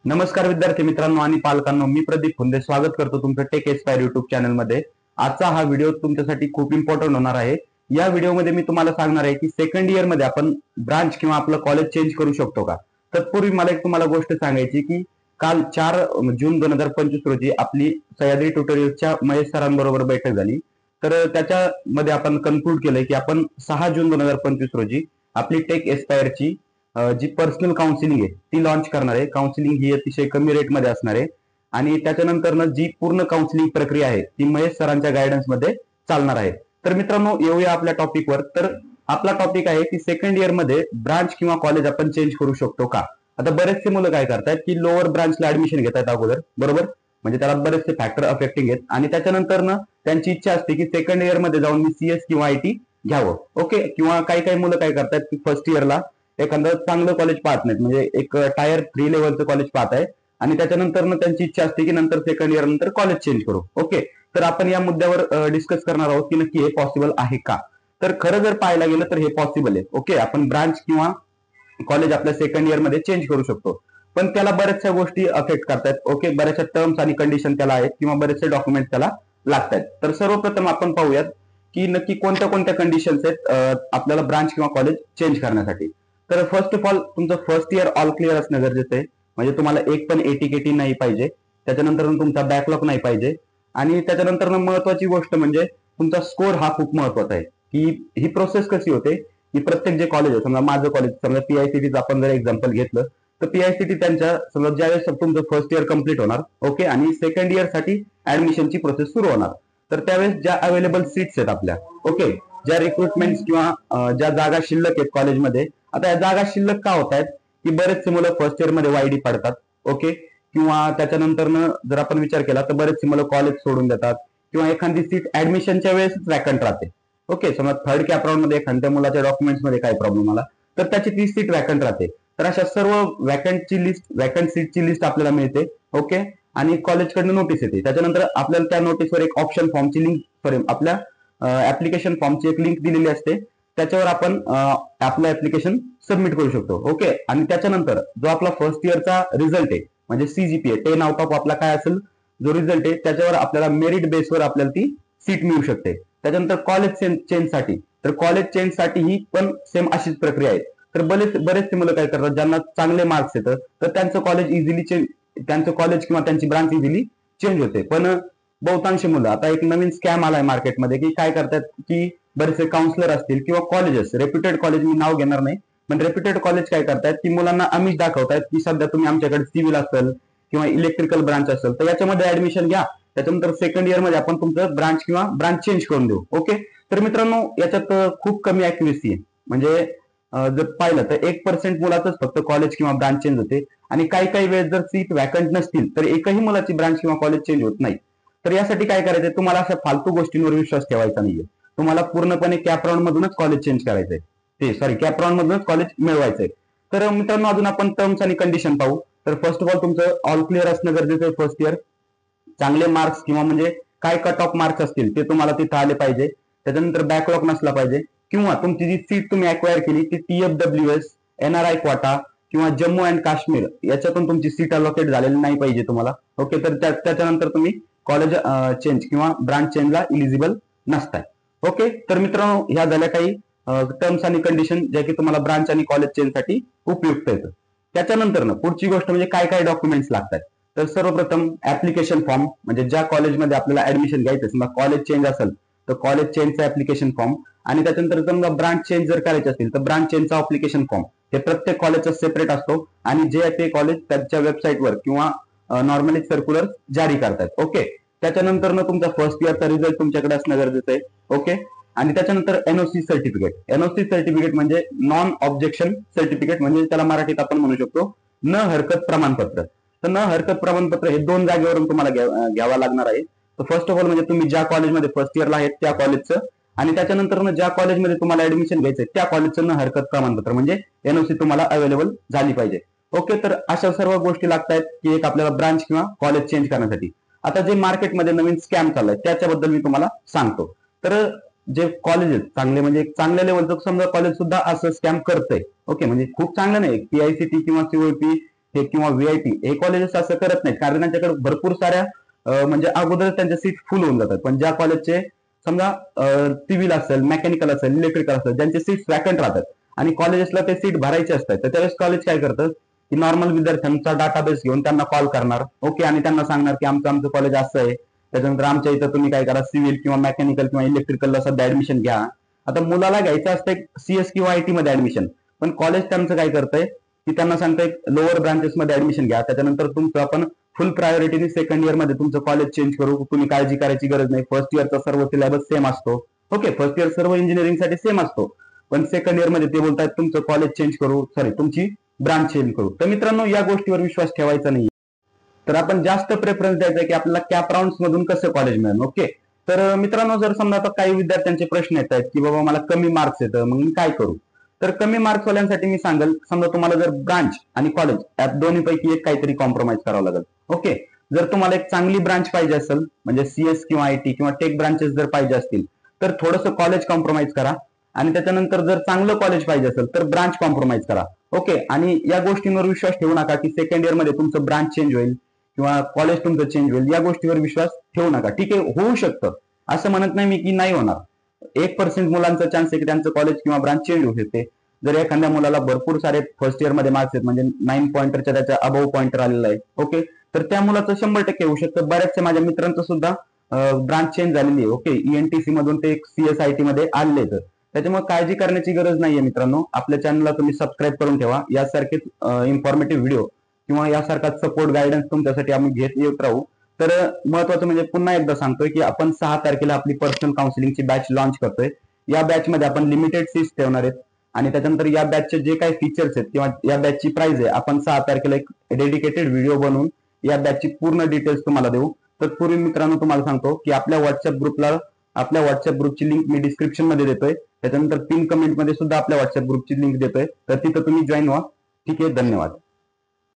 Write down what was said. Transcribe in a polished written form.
नमस्कार विद्यार्थी मित्रांनो आणि पालकांनो, मी प्रदीप फुंदे स्वागत करतो तुमचं टेक एस्पायर युट्यूब चॅनल मध्ये। आजचा हा व्हिडिओ तुमच्यासाठी खूप इम्पॉर्टंट होणार आहे। या व्हिडिओमध्ये मी तुम्हाला सांगणार आहे की सेकंड इयर मध्ये आपण ब्रांच किंवा आपलं कॉलेज चेंज करू शकतो का। तत्पूर्वी मला एक तुम्हाला गोष्ट सांगायची की काल 4 जून 2025 रोजी आपली सह्याद्री ट्युटोरियल्सच्या महेश सरांबरोबर बैठक झाली। तर त्याच्यामध्ये आपण कन्क्लूड केलंय की आपण 6 जून 2025 रोजी आपली टेक एस्पायरची जी पर्सनल काउन्सिलिंग आहे ती लॉन्च करणार आहे। काउन्सिलिंग ही अतिशय कमी रेटमध्ये असणार आहे आणि त्याच्यानंतर जी पूर्ण काउन्सिलिंग प्रक्रिया आहे ती महेश सरांच्या गायडन्स मध्ये चालणार आहे। तर मित्रांनो, येऊया आपल्या टॉपिकवर। तर आपला टॉपिक आहे की सेकंड इयर मध्ये ब्रांच किंवा कॉलेज आपण चेंज करू शकतो का। आता बरेचसे मुलं काय करतात की लोअर ब्रांचला ऍडमिशन घेतात अगोदर, बरोबर, म्हणजे त्याला बरेचसे फॅक्टर अफेक्टिंग आहेत आणि त्याच्यानंतर त्यांची इच्छा असते की सेकंड इयर मध्ये जाऊन मी सीएस किंवा आयटी घ्यावं। ओके, किंवा काही काही मुलं काय करतात की फर्स्ट इयरला एखादं चांगलं कॉलेज पाहत नाहीत, म्हणजे एक टायर 3 लेवलचं कॉलेज पाहत आहे आणि त्याच्यानंतर त्यांची इच्छा असते की नंतर सेकंड इयर नंतर कॉलेज चेंज करू। ओके, तर आपण या मुद्द्यावर डिस्कस करणार आहोत की नक्की हे पॉसिबल आहे का। तर खरं जर पाहायला गेलं तर हे पॉसिबल आहे। ओके, आपण ब्रांच किंवा कॉलेज आपल्या सेकंड इयर मध्ये चेंज करू शकतो, पण त्याला बऱ्याचशा गोष्टी अफेक्ट करतात। ओके, बऱ्याचशा टर्म्स आणि कंडिशन त्याला आहेत किंवा बरेचसे डॉक्युमेंट त्याला लागतात। तर सर्वप्रथम आपण पाहूयात की नक्की कोणत्या कोणत्या कंडिशन्स आहेत आपल्याला ब्रांच किंवा कॉलेज चेंज करण्यासाठी। तर फर्स्ट ऑफ ऑल तुमचं फर्स्ट इयर ऑल क्लिअर असणं गरजेचं आहे, म्हणजे तुम्हाला एक पण एटीकेटी नाही पाहिजे, त्याच्यानंतर तुमचा बॅकलॉग नाही पाहिजे आणि त्याच्यानंतर महत्वाची गोष्ट म्हणजे तुमचा स्कोर हा खूप महत्वाचा आहे। की ही प्रोसेस कशी होते की प्रत्येक जे कॉलेज आहे, समजा माझं कॉलेज, समजा पीआयसीटीचं आपण जर एक्झाम्पल घेतलं तर पीआयसीटी त्यांच्या समजा ज्यावेळेस तुमचं फर्स्ट इयर कम्प्लीट होणार, ओके, आणि सेकंड इयर साठी ऍडमिशनची प्रोसेस सुरू होणार, तर त्यावेळेस ज्या अवेलेबल सीट्स आहेत आपल्या, ओके, ज्या रिक्रुटमेंट किंवा ज्या जागा शिल्लक आहेत कॉलेजमध्ये, आता या जागा शिल्लक का होत आहेत की बरेचसे मुलं फर्स्ट इयर मध्ये वायडी पडतात, ओके, किंवा त्याच्यानंतर जर आपण विचार केला तर बरेचसे मुलं कॉलेज सोडून देतात किंवा एखादी सीट ऍडमिशनच्या वेळेस वॅकंट राहते। ओके, समजा थर्ड कॅप राऊंड मध्ये एखाद्या मुलाच्या डॉक्युमेंट्स मध्ये काय प्रॉब्लेम आला तर त्याची ती सीट वॅकंट राहते। तर अशा सर्व वॅकंट सीटची लिस्ट आपल्याला मिळते, ओके, आणि कॉलेजकडनं नोटीस येते। त्याच्यानंतर आपल्याला त्या नोटीसवर एक ऑप्शन फॉर्मची लिंक, सॉरी, आपल्या ऍप्लिकेशन फॉर्मची एक लिंक दिलेली असते, त्याच्यावर आपण आपलं ऍप्लिकेशन सबमिट करू शकतो। ओके, आणि त्याच्यानंतर जो आपला फर्स्ट इयरचा रिझल्ट आहे म्हणजे सीजीपीए 10 आउट ऑफ आपला काय असेल जो रिझल्ट आहे त्याच्यावर आपल्याला मेरिट बेसवर आपल्याला ती सीट मिळू शकते। त्याच्यानंतर कॉलेज चेंजसाठी, तर कॉलेज चेंजसाठी ही पण सेम अशीच प्रक्रिया आहे। तर बरेचसे मुलं काय करतात, ज्यांना चांगले मार्क्स येतात तर त्यांचं कॉलेज इझिली त्यांचं कॉलेज किंवा त्यांची ब्रांच इझिली चेंज होते। पण बहुतांश मुलं, आता एक नवीन स्कॅम आलाय मार्केटमध्ये की काय करतात की बरेचसे काउन्सिलर असतील किंवा कॉलेजेस, रेप्युटेड कॉलेज, मी नाव घेणार नाही, पण रेप्युटेड कॉलेज काय करतात की मुलांना आमिष दाखवतात की सध्या तुम्ही आमच्याकडे सिव्हिल असेल किंवा इलेक्ट्रिकल ब्रांच असेल तर याच्यामध्ये ऍडमिशन घ्या, त्याच्यानंतर सेकंड इयर मध्ये आपण तुमचं ब्रांच किंवा ब्रांच चेंज करून देऊ। ओके, तर मित्रांनो याच्यात खूप कमी ऍक्युरेसी आहे, म्हणजे जर पाहिलं तर 1% मुलाचंच फक्त कॉलेज किंवा ब्रांच चेंज होते आणि काही काही वेळेस जर सीट वॅकंट नसतील तर एकही मुलाची ब्रांच किंवा कॉलेज चेंज होत नाही। तर यासाठी काय करायचंय, तुम्हाला अशा फालतू गोष्टींवर विश्वास ठेवायचा नाहीये, तुम्हाला पूर्णपणे कॅप राऊंड मधूनच कॉलेज चेंज करायचंय, कॅप राऊंड मधूनच कॉलेज मिळवायचंय। तर मित्रांनो अजून आपण टर्म्स आणि कंडिशन पाहू। तर फर्स्ट ऑफ ऑल तुमचं ऑल क्लिअर असणं गरजेचं आहे फर्स्ट इयर, चांगले मार्क्स किंवा म्हणजे काय कट ऑफ मार्क्स असतील ते तुम्हाला तिथे आले पाहिजे, त्याच्यानंतर बॅकलॉग नसला पाहिजे किंवा तुमची जी सीट तुम्ही अक्वायर केली ती TFWS, NRI क्वाटा किंवा जम्मू अँड काश्मीर याच्यातून तुमची सीट अलोकेट झालेली नाही पाहिजे तुम्हाला। ओके, तर त्याच्यानंतर तुम्ही कॉलेज चेंज किंवा ब्रांच चेंजला इलिजिबल नसताय। ओके, तर मित्रांनो ह्या झाल्या काही टर्म्स आणि कंडिशन ज्या की तुम्हाला ब्रांच आणि कॉलेज चेंजसाठी उपयुक्त आहेत। त्याच्यानंतर पुढची गोष्ट म्हणजे काय काय डॉक्युमेंट्स लागतात। तर सर्वप्रथम ऍप्लिकेशन फॉर्म, म्हणजे ज्या कॉलेजमध्ये आपल्याला ऍडमिशन घ्यायचं, समजा कॉलेज चेंज असेल तर कॉलेज चेंजचा ऍप्लिकेशन फॉर्म, आणि त्याच्यानंतर समजा ब्रांच चेंज जर करायचे असेल तर ब्रांच चेंजचा ऍप्लिकेशन फॉर्म, हे प्रत्येक कॉलेजचा सेपरेट असतो आणि जे ते कॉलेज त्यांच्या वेबसाईटवर किंवा नॉर्मली सर्क्युलर जारी करतात। ओके, त्याच्यानंतर तुमचा फर्स्ट इयरचा रिझल्ट तुमच्याकडे असणं गरजेचं आहे। ओके, आणि त्याच्यानंतर एनओसी सर्टिफिकेट, एनओसी सर्टिफिकेट म्हणजे नॉन ऑब्जेक्शन सर्टिफिकेट, म्हणजे त्याला मराठीत आपण म्हणू शकतो न हरकत प्रमाणपत्र। तर न हरकत प्रमाणपत्र हे 2 जागेवरून तुम्हाला घ्यावा लागणार आहे। तर फर्स्ट ऑफ ऑल म्हणजे तुम्ही ज्या कॉलेजमध्ये फर्स्ट इयरला आहेत त्या कॉलेजचं, आणि त्याच्यानंतर ज्या कॉलेजमध्ये तुम्हाला ऍडमिशन घ्यायचंय त्या कॉलेजचं न हरकत प्रमाणपत्र म्हणजे एनओसी तुम्हाला अवेलेबल झाली पाहिजे। ओके, तर अशा सर्व गोष्टी लागतात की एक आपल्याला ब्रांच किंवा कॉलेज चेंज करण्यासाठी। आता जे मार्केटमध्ये नवीन स्कॅम चाललाय त्याच्याबद्दल मी तुम्हाला सांगतो। तर जे कॉलेजेस चांगले, म्हणजे चांगल्या लेवलचं समजा कॉलेज सुद्धा असं स्कॅम करतंय, ओके, म्हणजे खूप चांगलं नाही, पीआयसीटी किंवा सीओपी हे किंवा व्हीआयटी हे कॉलेजेस असं करत नाहीत, कारण त्यांच्याकडे भरपूर साऱ्या म्हणजे अगोदर त्यांच्या सीट फुल होऊन जातात. पण ज्या कॉलेजचे समजा सिव्हिल असेल, मेकॅनिकल असेल, इलेक्ट्रिकल असेल, ज्यांचे सीट वॅकंट राहतात आणि कॉलेजेसला ते सीट भरायचे असतात, तर त्यावेळेस कॉलेज काय करतं की नॉर्मल विद्यार्थ्यांचा डाटाबेस घेऊन त्यांना कॉल करणार, ओके, आणि त्यांना सांगणार की आमचं कॉलेज असं आहे, त्याच्यानंतर आमच्या इथं तुम्ही काय करा, सिव्हिल किंवा मेकॅनिकल किंवा इलेक्ट्रिकलला सध्या ऍडमिशन घ्या. आता मुलाला घ्यायचं असतं सीएस किंवा आयटी मध्ये ऍडमिशन, पण कॉलेज त्यांचं काय करतंय की त्यांना सांगतंय लोअर ब्रांचेस मध्ये ऍडमिशन घ्या, त्याच्यानंतर तुमचं आपण फुल प्रायोरिटीने सेकंड इयर मध्ये तुमचं कॉलेज चेंज करू, तुम्ही काळजी करायची गरज नाही. फर्स्ट इयरचा सर्व सिलेबस सेम असतो, ओके, फर्स्ट इयर सर्व इंजिनिअरिंगसाठी सेम असतो, पण सेकंड इयर मध्ये ते बोलतायत तुमचं कॉलेज चेंज करू, सॉरी तुमची ब्रांच चेंज करू. तर मित्रांनो, या गोष्टीवर विश्वास ठेवायचा नाही. तर आपण जास्त प्रेफरन्स द्यायचा की आपल्याला कॅप राऊंड मधून कसं कॉलेज मिळेल. ओके, तर मित्रांनो, जर समजा आता काही विद्यार्थ्यांचे प्रश्न येत आहेत की बाबा मला कमी मार्क्स येतं, मग मी काय करू, तर कमी मार्क्स वाल्यांसाठी मी सांगेल, समजा तुम्हाला जर ब्रांच आणि कॉलेज यात दोन्हीपैकी एक काहीतरी कॉम्प्रोमाइज करावं लागेल. ओके, जर तुम्हाला एक चांगली ब्रांच पाहिजे असेल, म्हणजे सीएस किंवा आयटी किंवा टेक ब्रांचेस जर पाहिजे असतील, तर थोडंसं कॉलेज कॉम्प्रोमाइज करा, आणि त्याच्यानंतर जर चांगलं कॉलेज पाहिजे असेल तर ब्रांच कॉम्प्रोमाइज करा. ओके, आणि या गोष्टींवर विश्वास ठेवू नका की सेकंड इयर मध्ये तुमचं ब्रांच चेंज होईल किंवा कॉलेज तुमचं चेंज होईल, या गोष्टीवर विश्वास ठेवू नका. ठीक आहे, होऊ शकतं, असं म्हणत नाही मी की नाही होणार. 1% मुलांचा चान्स आहे की त्यांचं कॉलेज किंवा ब्रांच चेंज होऊ शकते. जर एखाद्या मुलाला भरपूर सारे फर्स्ट इयर मध्ये मार्क्स आहेत, म्हणजे 9 पॉइंटरच्या त्याच्या अबव पॉइंटर आलेला आहे, ओके, तर त्या मुलाचं 100% होऊ शकतं. बऱ्याचशा माझ्या मित्रांचं सुद्धा ब्रांच चेंज झालेली आहे, ओके, ईएनटीसी मधून ते सीएसआयटी मध्ये आले. तर त्याच्यामुळे काळजी करण्याची गरज नाहीये मित्रांनो. आपल्या चॅनलला तुम्ही सबस्क्राईब करून ठेवा, यासारखेच इन्फॉर्मेटिव्ह व्हिडिओ किंवा यासारखा सपोर्ट गायडन्स तुमच्यासाठी आम्ही घेत येत राहू. तर महत्वाचं म्हणजे पुन्हा एकदा सांगतोय की आपण 6 तारखेला आपली पर्सनल काउन्सिलिंगची बॅच लॉन्च करतोय. या बॅच मध्ये आपण लिमिटेड सीट्स ठेवणार आहेत, आणि त्याच्यानंतर या बॅचचे जे काही फीचर्स आहेत किंवा या बॅचची प्राइस आहे, आपण 6 तारखेला एक डेडिकेटेड व्हिडिओ बनवून या बॅचची पूर्ण डिटेल्स तुम्हाला देऊ. तत्पूर्वी मित्रांनो तुम्हाला सांगतो की आपल्या व्हॉट्सअप ग्रुपची लिंक मी डिस्क्रिप्शन मध्ये देतोय, त्याच्यानंतर पिन कमेंट मध्ये सुद्धा आपल्या व्हॉट्सअप ग्रुपची लिंक देतोय, तर तिथं तुम्ही जॉईन व्हा. ठीक आहे, धन्यवाद.